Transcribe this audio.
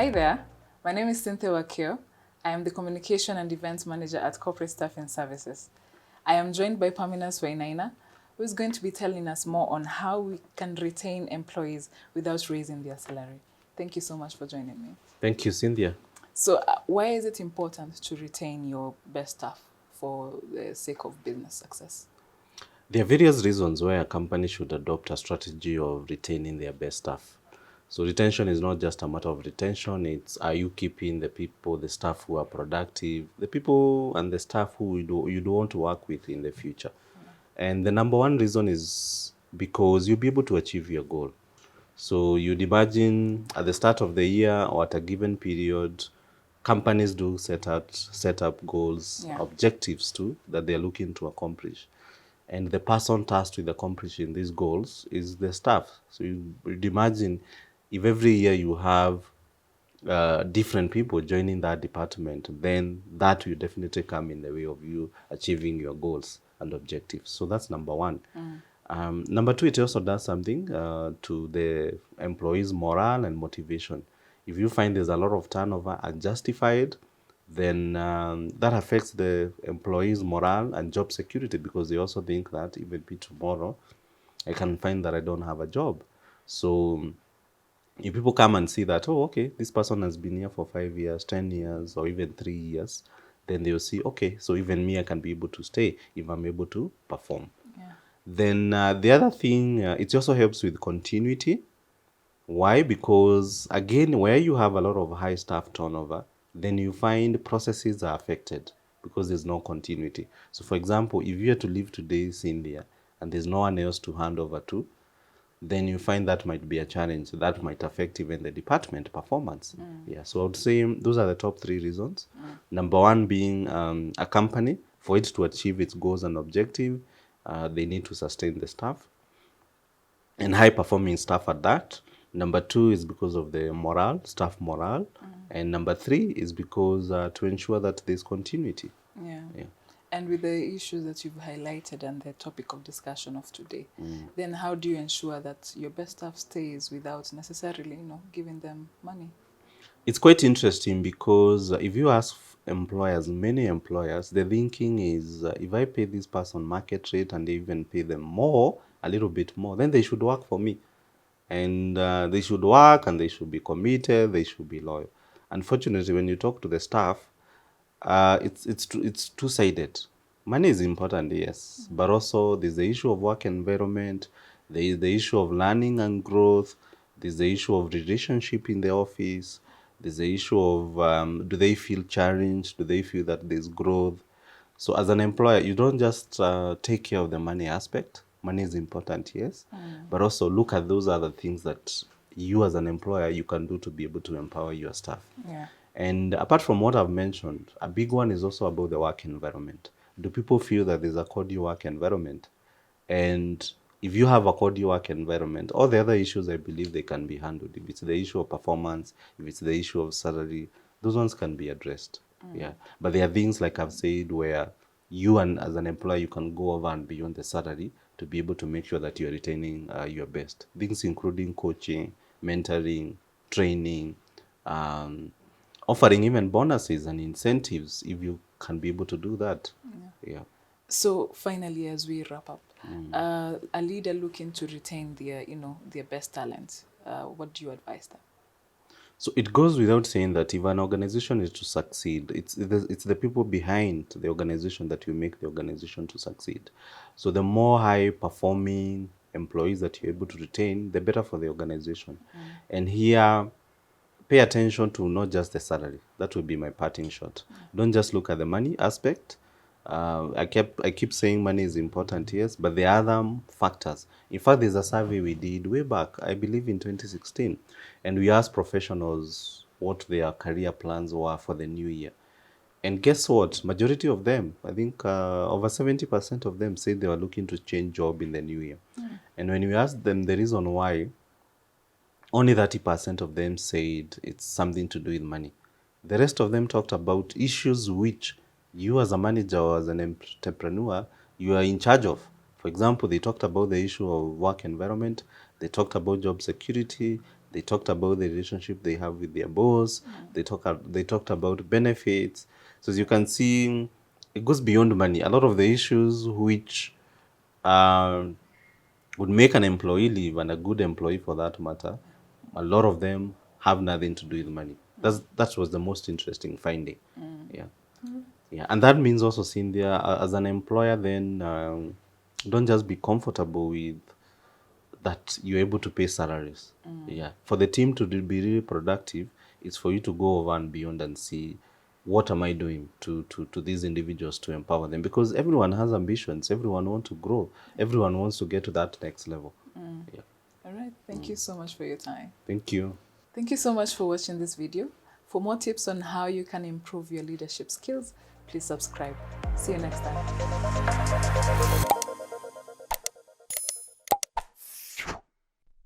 Hi there, my name is Cynthia Wakio. I am the Communication and Events Manager at Corporate Staffing Services. I am joined by Pamina Swainaina, who is going to be telling us more on how we can retain employees without raising their salary. Thank you so much for joining me. Thank you, Cynthia. So, why is it important to retain your best staff for the sake of business success? There are various reasons why a company should adopt a strategy of retaining their best staff. So retention is not just a matter of retention, it's are you keeping the people, the staff who are productive, the people and the staff who you do want to work with in the future. And the number one reason is because you'll be able to achieve your goal. So you'd imagine at the start of the year or at a given period, companies do set up goals, Yeah. objectives too, that they're looking to accomplish. And the person tasked with accomplishing these goals is the staff. So you'd imagine if every year you have different people joining that department, then that will definitely come in the way of you achieving your goals and objectives. So that's number one. Number two, it also does something to the employees' morale and motivation. If you find there's a lot of turnover unjustified, then that affects the employees' morale and job security, because they also think that even be tomorrow, I can find that I don't have a job. So if people come and see that, oh, okay, this person has been here for 5 years, 10 years, or even 3 years, then they'll see, okay, so even me, I can be able to stay if I'm able to perform. Yeah. Then the other thing, it also helps with continuity. Why? Because again, where you have a lot of high staff turnover, then you find processes are affected because there's no continuity. So for example, if you are to leave today, India, and there's no one else to hand over to, then you find that might be a challenge. That might affect even the department performance. Yeah, so I would say those are the top three reasons. Number one being a company, for it to achieve its goals and objective, they need to sustain the staff and high performing staff at that. Number two is because of the morale, staff morale. And number three is because to ensure that there's continuity. Yeah. Yeah. And with the issues that you've highlighted and the topic of discussion of today, then how do you ensure that your best staff stays without necessarily, giving them money? It's quite interesting because if you ask employers, many employers, the thinking is if I pay this person market rate and they even pay them more, a little bit more, then they should work for me. And they should work and they should be committed, they should be loyal. Unfortunately, when you talk to the staff, it's two-sided. Money is important, yes, but also there's the issue of work environment, there is the issue of learning and growth, there's the issue of relationship in the office, there's the issue of do they feel challenged, do they feel that there's growth. So as an employer, you don't just take care of the money aspect. Money is important, yes, but also look at those other things that you as an employer you can do to be able to empower your staff. Yeah. And apart from what I've mentioned, a big one is also about the work environment. Do people feel that there's a cordial work environment? And if you have a cordial work environment, all the other issues, I believe they can be handled. If it's the issue of performance, if it's the issue of salary, those ones can be addressed. Yeah. But there are things, like I've said, where you and as an employer, you can go over and beyond the salary to be able to make sure that you're retaining your best. Things including coaching, mentoring, training, um, offering even bonuses and incentives if you can be able to do that. Yeah. So finally, as we wrap up, a leader looking to retain their best talent, what do you advise them? So it goes without saying that if an organization is to succeed, it's the people behind the organization that will make the organization to succeed. So the more high performing employees that you're able to retain, the better for the organization. And here, pay attention to not just the salary. That will be my parting shot. Don't just look at the money aspect. I keep saying money is important, yes, but the other factors. In fact, there's a survey we did way back, I believe in 2016, and we asked professionals what their career plans were for the new year. And guess what? Majority of them, I think over 70% of them said they were looking to change job in the new year. And when we asked them the reason why, only 30% of them said it's something to do with money. The rest of them talked about issues which you as a manager or as an entrepreneur, you are in charge of. For example, they talked about the issue of work environment, they talked about job security, They talked about the relationship they have with their boss. They talked about benefits. So as you can see, it goes beyond money. A lot of the issues which would make an employee leave, and a good employee for that matter, a lot of them have nothing to do with money. That was the most interesting finding. Yeah. Yeah, and that means also, Cynthia, as an employer, then don't just be comfortable with that you're able to pay salaries. Yeah, for the team to be really productive, it's for you to go over and beyond and see what am I doing to these individuals to empower them, because everyone has ambitions, everyone wants to grow, everyone wants to get to that next level. Yeah, All right. Thank you so much for your time. thank you. Thank you so much for watching this video. For more tips on how you can improve your leadership skills, please subscribe. See you next time.